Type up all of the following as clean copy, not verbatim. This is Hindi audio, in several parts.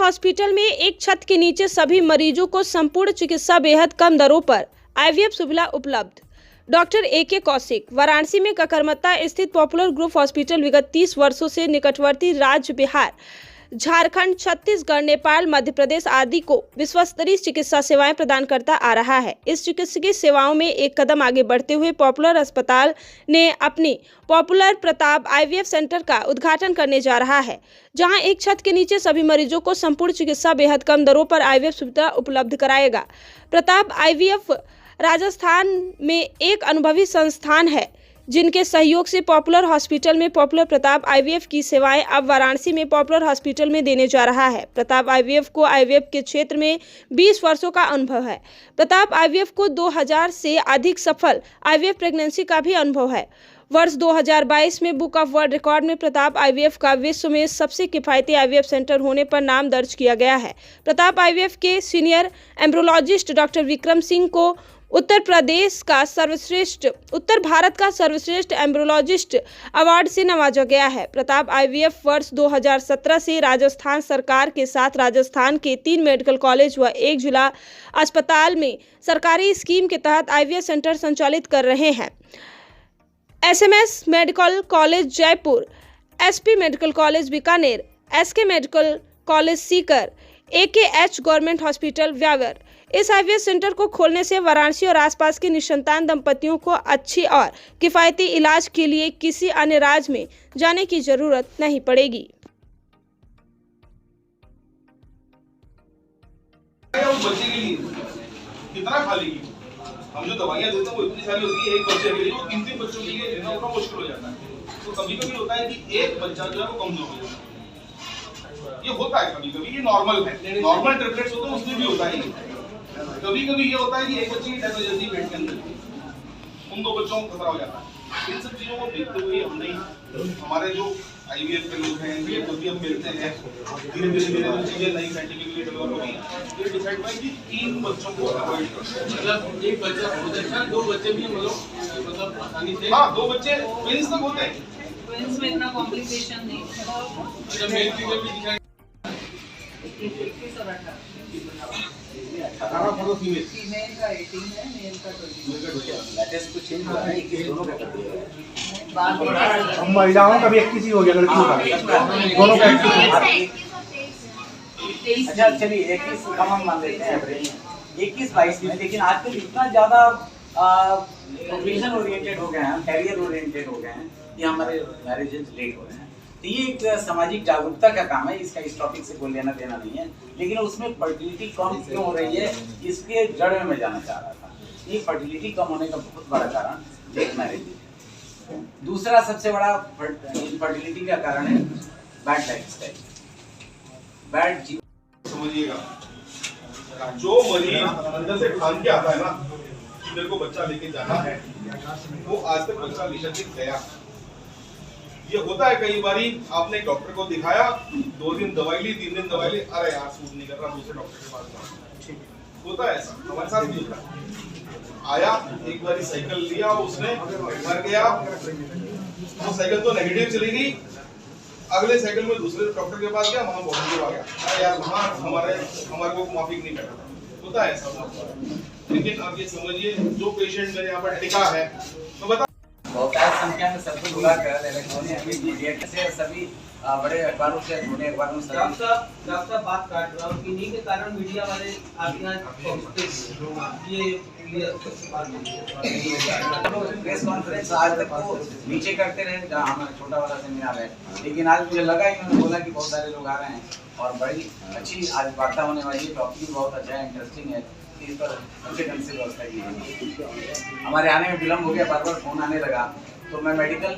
हॉस्पिटल में एक छत के नीचे सभी मरीजों को संपूर्ण चिकित्सा बेहद कम दरों पर आईवीएफ सुविधा उपलब्ध। Doctor AK Kaushik. वाराणसी में ककरमत्ता स्थित पॉपुलर ग्रुप हॉस्पिटल विगत 30 वर्षों से निकटवर्ती राज्य बिहार, झारखंड, छत्तीसगढ़, नेपाल, मध्य प्रदेश आदि को विश्वस्तरीय चिकित्सा सेवाएं प्रदान करता आ रहा है। इस चिकित्सकीय सेवाओं में एक कदम आगे बढ़ते हुए पॉपुलर अस्पताल ने अपनी पॉपुलर प्रताप IVF सेंटर का उद्घाटन करने जा रहा है, जहां एक छत के नीचे सभी मरीजों को संपूर्ण चिकित्सा बेहद कम दरों पर IVF सुविधा उपलब्ध कराएगा। प्रताप IVF राजस्थान में एक अनुभवी संस्थान है, जिनके सहयोग से पॉपुलर हॉस्पिटल में पॉपुलर प्रताप IVF की सेवाएं अब वाराणसी में पॉपुलर हॉस्पिटल में देने जा रहा है। प्रताप IVF को IVF के क्षेत्र में 20 वर्षों का अनुभव है। प्रताप IVF को 2000 से अधिक सफल IVF प्रेगनेंसी का भी अनुभव है। वर्ष 2022 में बुक ऑफ वर्ल्ड रिकॉर्ड में प्रताप IVF का विश्व में सबसे किफायती IVF सेंटर होने पर नाम दर्ज किया गया है। प्रताप IVF के सीनियर एम्ब्रोलॉजिस्ट डॉक्टर विक्रम सिंह को उत्तर भारत का सर्वश्रेष्ठ एम्ब्रोलॉजिस्ट अवार्ड से नवाजा गया है। प्रताप IVF वर्ष 2017 से राजस्थान सरकार के साथ राजस्थान के 3 मेडिकल कॉलेज व 1 जिला अस्पताल में सरकारी स्कीम के तहत IVF सेंटर संचालित कर रहे हैं। SMS medical college Jaipur, SP medical college Bikaner, SK medical college Sikar, AKH government hospital Beawar. इस IVF सेंटर को खोलने से वाराणसी और आसपास के निसंतान दंपतियों को अच्छी और किफायती इलाज के लिए किसी अन्य राज्य में जाने की जरूरत नहीं पड़ेगी। बच्चे के लिए कितना खा लेगी? हम जो दवाइयाँ देते हैं वो इतनी सारी होती है, एक बच्चे के लिए वो 3-3 बच्चों के लिए लेना उतना मुश्किल हो जाता है। तो कभी-कभी होता है कि एक बच्चा जो है वो कमजोर हो जाता है। ये होता है कभी-कभी, ये नॉर्मल है। नॉर्मल ट्रिपलेट्स होते हैं उसमें भी होता है। कभी-कभी ये होता है कि एक बच्चे की डेथ हो जाती है पेट के अंदर, उन 2 बच्चों को खतरा हो जाता है। इन सब चीजों को देखते हुए हमने हमारे जो IVF के लोग हैं, ये तो भी हम मिलते हैं, धीरे-धीरे जो चीजें नई साइंटिफिकली डेवलप हो गई, ये डिसाइड हुआ कि 3 बच्चों को अवॉइड करो। मतलब एक बच्चा बहुत अच्छा, 2 बच्चे भी मतलब आसानी से। हाँ, 2 बच्चे ट्विंस तक होते हैं। ट्विंस में इतना कॉम्प्लिकेशन नहीं। अच्छा, मेल फीमेल भी दिखाई। 21 और 18 फीमेल का 18 है, मेल का 20। लेटेस्ट कुछ चेंज हुआ है, 21 दोनों का कर दिया है। हम महिलाओं का भी 21 ही हो गया, लड़कियों का दोनों का 21। अच्छा चलिए 21 कम हम मान लेते हैं एवरेज 21-22 में। लेकिन आजकल इतना ज़्यादा प्रोफेशन ओरिएंटेड हो गए हैं, कैरियर ओरिएंटेड हो गए हैं कि हमारे मैरिजेज लेट हो रहे हैं। तो ये एक सामाजिक जागरूकता का काम है, इसका इस टॉपिक से कोई लेना देना नहीं है। लेकिन उसमें फर्टिलिटी कम क्यों हो रही है, इसके जड़ में मैं जाना चाह रहा था। ये फर्टिलिटी कम होने का बहुत बड़ा कारण लेट मैरिज है। दूसरा सबसे बड़ा इनफर्टिलिटी का कारण है बैड लाइफस्टाइल, बैड जीवन। समझिएगा, जो मरीज अंदर से ठान के आता है ना कि मेरे को बच्चा लेके जाना है, वो आज तक बच्चा लेकर के गया। ये होता है कई बारी, आपने डॉक्टर को दिखाया, 2 दिन दवाई ली, 3 दिन दवाई ली, अरे यार सूट नहीं कर रहा, दूसरे डॉक्टर के पास जाओ। होता है ऐसा, हमारे साथ भी होता है। आया एक बारी साइकिल लिया उसने, मर गया, वो साइकिल तो नेगेटिव चली गई। अगले साइकिल में दूसरे डॉक्टर के पास गया, वहाँ पॉजिटिव आ गया। अरे यार वहाँ हमारे को माफिक नहीं कर रहा। होता है ऐसा। लेकिन आप ये समझिए, जो पेशेंट मेरे यहाँ पर टिका है तो बता बहुतायत संख्या में सबको बुला कर इलेक्ट्रॉनिक मीडिया से सभी बड़े अखबारों से बात काट रहा हूँ, किन्हीं के कारण मीडिया वाले आपके यहाँ ये प्रेस कॉन्फ्रेंस आज तक वो नीचे करते रहे जहाँ हमारा छोटा वाला सेमिनार है। लेकिन आज मुझे लगा, इन्होंने बोला कि बहुत सारे लोग आ रहे हैं और बड़ी अच्छी आज वार्ता होने वाली है। टॉपिक बहुत अच्छा है, इंटरेस्टिंग है। इस पर अच्छे ढंग से व्यवस्था की है। हमारे आने में विलम्ब हो गया, बार बार फोन आने लगा। तो मैं मेडिकल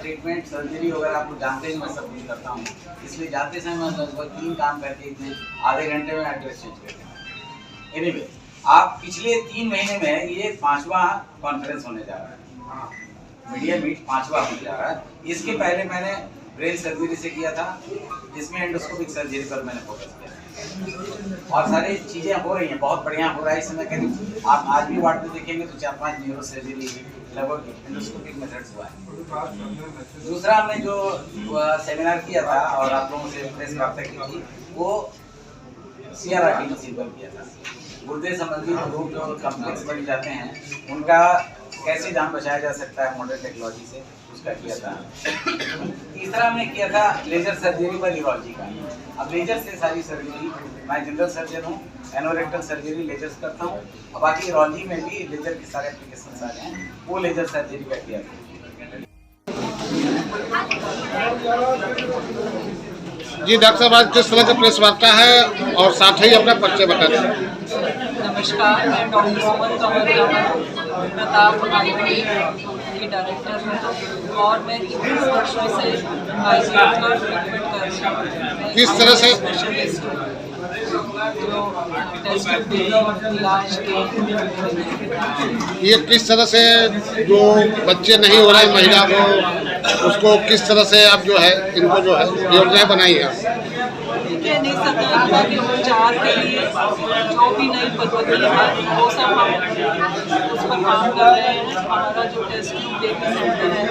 ट्रीटमेंट, सर्जरी वगैरह आपको जानते हैं, मैं सब कुछ करता हूँ। इसलिए जाते समय मैं लगभग 3 काम करके इतने आधे घंटे में एड्रेस चेंज करता हूँ। एनीवे, आप पिछले 3 महीने में ये 5वां कॉन्फ्रेंस होने जा रहा है, मीडिया मीट 5वां होने जा रहा है। इसके पहले मैंने ब्रेन सर्जरी से किया था, जिसमें एंडोस्कोपिक सर्जरी पर मैंने फोकस किया और सारी चीज़ें हो रही हैं, बहुत बढ़िया हो रहा है। इस समय करीब आप आज भी वार्ड में देखेंगे तो 4-5 न्यूरो सर्जरी लगभग एंडोस्कोपिक मेथड्स हुआ है। दूसरा हमने जो सेमिनार किया था और आप लोगों से प्रेस वार्ता की थी, वो CRRT में सिंपल किया था। गुर्दे संबंधी रोग जो कम्प्लेक्स बढ़ जाते हैं उनका कैसे जान बचाया जा सकता है मॉडर्न टेक्नोलॉजी से, उसका किया था। तीसरा हमने किया था लेजर सर्जरी पर यूरोलॉजी का। अब लेजर से सारी सर्जरी, मैं जनरल सर्जन हूँ, एनोरेक्टल सर्जरी लेजर्स करता हूँ, और बाकी यूरोलॉजी में भी लेजर के सारे एप्लीकेशन आ हैं, वो लेजर सर्जरी का किया था। जी डॉक्टर साहब, आज किस तरह का प्रेस वार्ता है और साथ ही अपना परिचय बता दें। नमस्कार, मैं डॉक्टर सुमन कंवर प्रताप आयुर्वेद की डायरेक्टर हूँ और मैं 21 वर्षों से आयुर्वेद का ट्रीटमेंट कर रही हूँ। किस तरह से? स्पेशलिस्ट हूँ जो टेस्ट के इलाज के। ये किस तरह से जो बच्चे नहीं हो रहे महिला को, उसको किस तरह से आप जो है इनको जो है योजनाएं बनाई है? देखिए, नहीं सकता कि उपचार के लिए जो भी नई पद्धति है वो सब हम उस पर काम कर रहे हैं। हमारा जो टेस्ट बेबी सेंटर है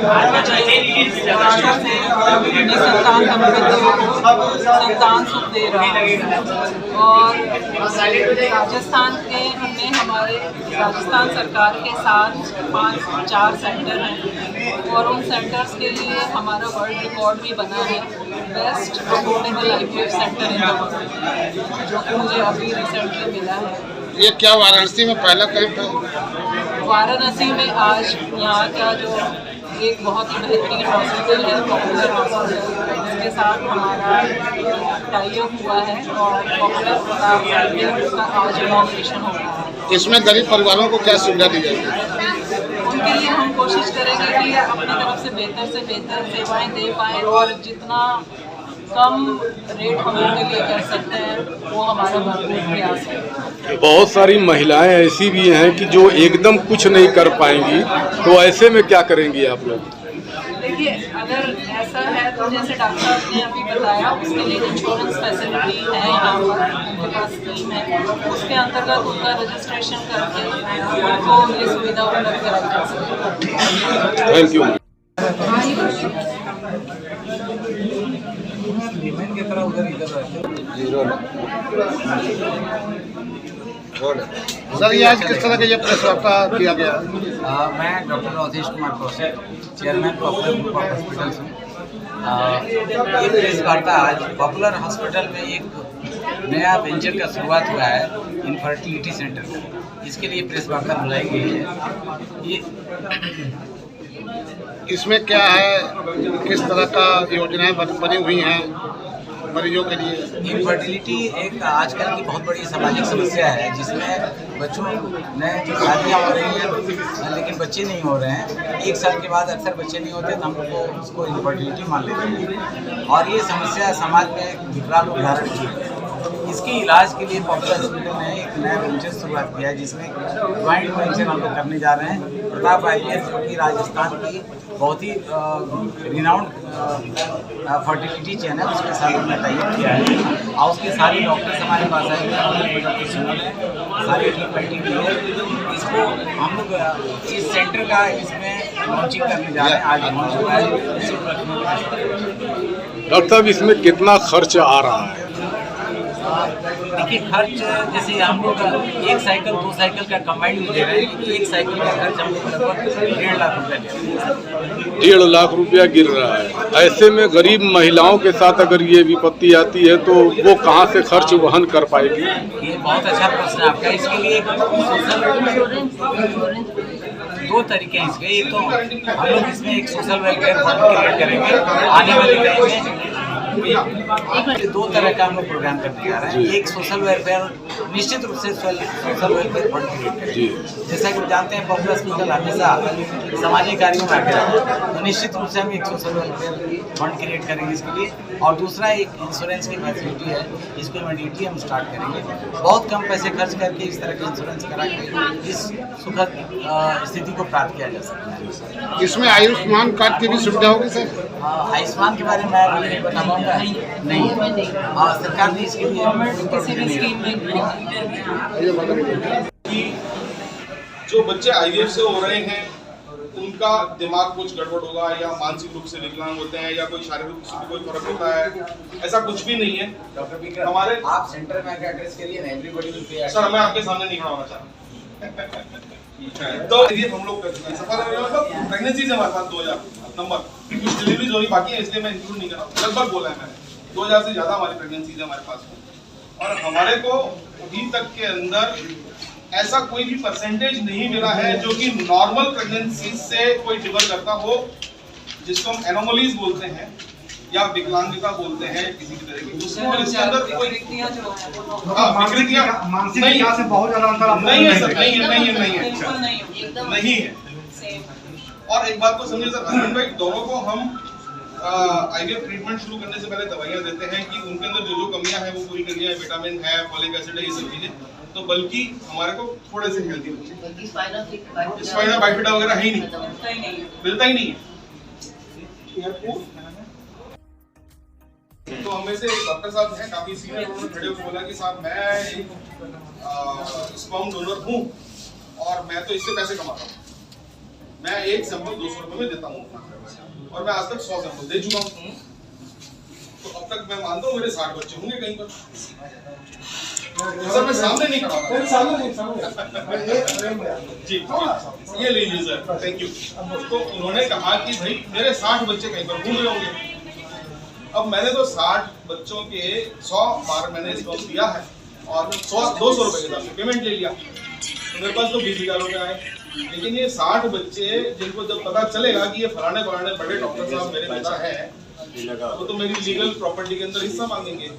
वर्षों से निसंतान दंपतियों को संतान सुख दे रहा है। और राजस्थान में हमारे राजस्थान सरकार के साथ 4 सेंटर हैं और उन सेंटर्स के लिए हमारा वर्ल्ड रिकॉर्ड भी बना है, best affordable IVF centre in the world, जो कि मुझे अभी रिसेंटली मिला है। ये क्या वाराणसी में पहला कैंप है? वाराणसी में आज यहाँ का जो एक बहुत ही बेहतरीन हॉस्पिटल है, पॉपुलर हॉस्पिटल, इसके साथ हमारा टाई अप हुआ है और पॉपुलर प्रताप का आज इनॉग्रेशन हो रहा है। इसमें गरीब परिवारों को क्या सुविधा दी जाएगी? उनके लिए हम कोशिश करेंगे कि अपनी तरफ से बेहतर सेवाएं दे पाएँ और जितना कम रेट हम उनके लिए कर सकते हैं वो हमारा भरपूर प्रयास है। बहुत सारी महिलाएं ऐसी भी हैं कि जो एकदम कुछ नहीं कर पाएंगी, तो ऐसे में क्या करेंगे आप लोग? देखिए, अगर ऐसा है तो जैसे डॉक्टर साहब ने अभी बताया, उसके लिए इंश्योरेंस फैसिलिटी है यहाँ पर, उनके पास स्कीम है, उसके अंतर्गत उनका रजिस्ट्रेशन करके उनको ये सुविधा उपलब्ध कराई जा सकती है। Thank you. सर, ये आज किस तरह का ये प्रेस वार्ता किया गया? मैं doctor Awadhesh Kumar Kaushik, chairman popular group of hospitals हूँ। ये प्रेस वार्ता आज पॉपुलर हॉस्पिटल में एक नया वेंचर का शुरुआत हुआ है, इनफर्टिलिटी सेंटर का। इसके लिए प्रेस वार्ता बुलाई गई है। ये इसमें क्या है, किस तरह का योजनाएं बनी हुई हैं मरीजों के लिए? इनफर्टिलिटी एक आजकल की बहुत बड़ी सामाजिक समस्या है, जिसमें बच्चों में जो शादियाँ हो रही हैं लेकिन बच्चे नहीं हो रहे हैं। 1 साल के बाद अक्सर बच्चे नहीं होते तो हम लोग को उसको इनफर्टिलिटी मान लेते हैं और ये समस्या समाज में एक विकराल रूप धारण की है। इसके इलाज के लिए पॉपुलर हॉस्पिटल ने एक नया वेंचर शुरुआत किया है, जिसमें ज्वाइंट वेंचर हम लोग करने जा रहे हैं। प्रताप IVF जो कि राजस्थान की बहुत ही रिनाउंड फर्टिलिटी चैन है, उसके साथ हमने टाई अप किया है और उसके सारे डॉक्टर्स हमारे पास आएंगे, सारी ट्रीटमेंट की है। इसको हम लोग इस सेंटर का इसमें लॉन्चिंग करने जा रहे हैं, आज लॉन्च हुआ है। डॉक्टर साहब, इसमें कितना खर्च आ रहा है? देखिए, खर्च जैसे हम लोग 1 साइकिल 2 साइकिल का कंबाइंड दे रहे हैं, 1 साइकिल का खर्च हम लोग लगभग 1.5 लाख रुपया ले रहे हैं। 1.5 लाख रुपया गिर रहा है। ऐसे में गरीब महिलाओं के साथ अगर ये विपत्ति आती है तो वो कहाँ से खर्च वहन कर पाएगी? ये बहुत अच्छा प्रश्न है आपका। इसके लिए दो तरीके हैं इसके। एक तो हम लोग इसमें एक सोशल वेलफेयर फंड क्रिएट करेंगे आने वाले टाइम में। 2 तरह का हम लोग प्रोग्राम करने जा रहे हैं। एक सोशल वेलफेयर, निश्चित रूप से सोशल वेलफेयर फंड क्रिएट करेंगे। जैसा कि जानते हैं पॉपुलर हॉस्पिटल हमेशा सामाजिक कार्यों में आगे रहता है, तो निश्चित रूप से हम एक सोशल वेलफेयर फंड क्रिएट करेंगे इसके लिए। और दूसरा एक इंश्योरेंस की फैसिलिटी है, इसको इमीडिएटली हम स्टार्ट करेंगे। बहुत कम पैसे खर्च करके इस तरह के इंश्योरेंस करा के इस सुखद स्थिति को प्राप्त किया जा सकता है। इसमें आयुष्मान कार्ड की भी सुविधा होगी सर? आयुष्मान के बारे में मैं अभी नहीं बता पाऊँगा, नहीं। सरकार ने इसके लिए किसी भी स्कीम में जो बच्चे IVF से हो रहे हैं उनका दिमाग कुछ गड़बड़ होगा या मानसिक रूप से विकलांग होते हैं या कोई शारीरिक रूप से कोई फर्क होता है, ऐसा कुछ भी नहीं है। डॉक्टर विक्रम, हमारे आप सेंटर में आके एड्रेस करिए ना, एवरीबॉडी विल पे। सर मैं आपके सामने नहीं खड़ा होना चाहता तो ये हम लोग प्रेगनेंसी से हमारे पास 2000 नंबर, कुछ डिलीवरी हो रही बाकी है इसलिए मैं इंक्लूड नहीं कर रहा हूँ, लगभग बोला है मैंने 2000 से ज्यादा हमारी प्रेगनेंसी है हमारे पास। और हमारे को अभी तक के अंदर ऐसा कोई भी परसेंटेज नहीं मिला है जो कि नॉर्मल प्रेगनेंसी से कोई डिफर करता हो, जिसको हम एनोमलीज बोलते हैं या विकलांगता बोलते हैं किसी की तरह की, उसको इसके अंदर कोई विकृतियां जो है वो विकृतियां मानसिक विकास से बहुत ज्यादा अंतर नहीं है सर, नहीं है बिल्कुल नहीं नहीं है। सेम। और एक बात को समझिए सर, हस्बैंड वाइफ दोनों को हम आईवीएफ ट्रीटमेंट शुरू करने से पहले दवाइयां देते हैं कि उनके अंदर जो कमियां हैं वो पूरी करनी है, विटामिन है, फॉलिक एसिड है, ये सब चीजें, तो बल्कि हमारे को थोड़े से हेल्दी बच्चे, स्पाइना बाइफिडा वगैरह है ही नहीं, मिलता ही नहीं है। तो हमें से एक डॉक्टर साहब हैं काफी सीनियर, उन्होंने खड़े होकर बोला कि साहब मैं एक स्पर्म डोनर हूँ और मैं तो इससे पैसे कमाता हूँ, मैं एक सैंपल 200 रुपए में देता हूँ अपना, और मैं आज तक 100 सैंपल दे चुका हूँ। तो अब तक मैं मानता हूँ मेरे 60 बच्चे होंगे कहीं पर। सर मैं सामने नहीं खड़ा जी, ये ले लीजिए सर, थैंक यू। तो उन्होंने कहा कि भाई मेरे 60 बच्चे कहीं पर घूम रहे होंगे। अब मैंने तो 60 बच्चों के 100 बार मैंने स्टॉक दिया है और 200 रुपए के साथ पेमेंट ले लिया, तो मेरे पास तो 20,000 रुपए आए। लेकिन ये 60 बच्चे जिनको जब पता चलेगा कि ये फलाने फलाने बड़े डॉक्टर साहब मेरे पिता है, वो तो मेरी लीगल प्रॉपर्टी के अंदर हिस्सा मांगेंगे,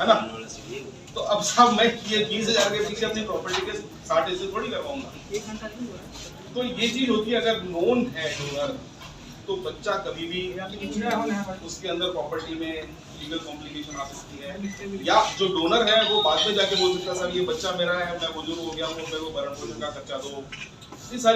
है ना। तो अब साहब मैं ये 20,000 के पीछे अपनी प्रॉपर्टी के 60 हिस्से थोड़ी करवाऊंगा। तो ये चीज होती है, अगर नोन है डोनर तो बच्चा कभी भी उसके अंदर प्रॉपर्टी में लीगल कॉम्प्लिकेशन आ सकती है, या जो डोनर है वो बाद में जाके बोल सकता है सर ये बच्चा मेरा है, मैं बुजुर्ग हो गया हूँ, मेरे को भरण पोषण का खर्चा दो, ये सारी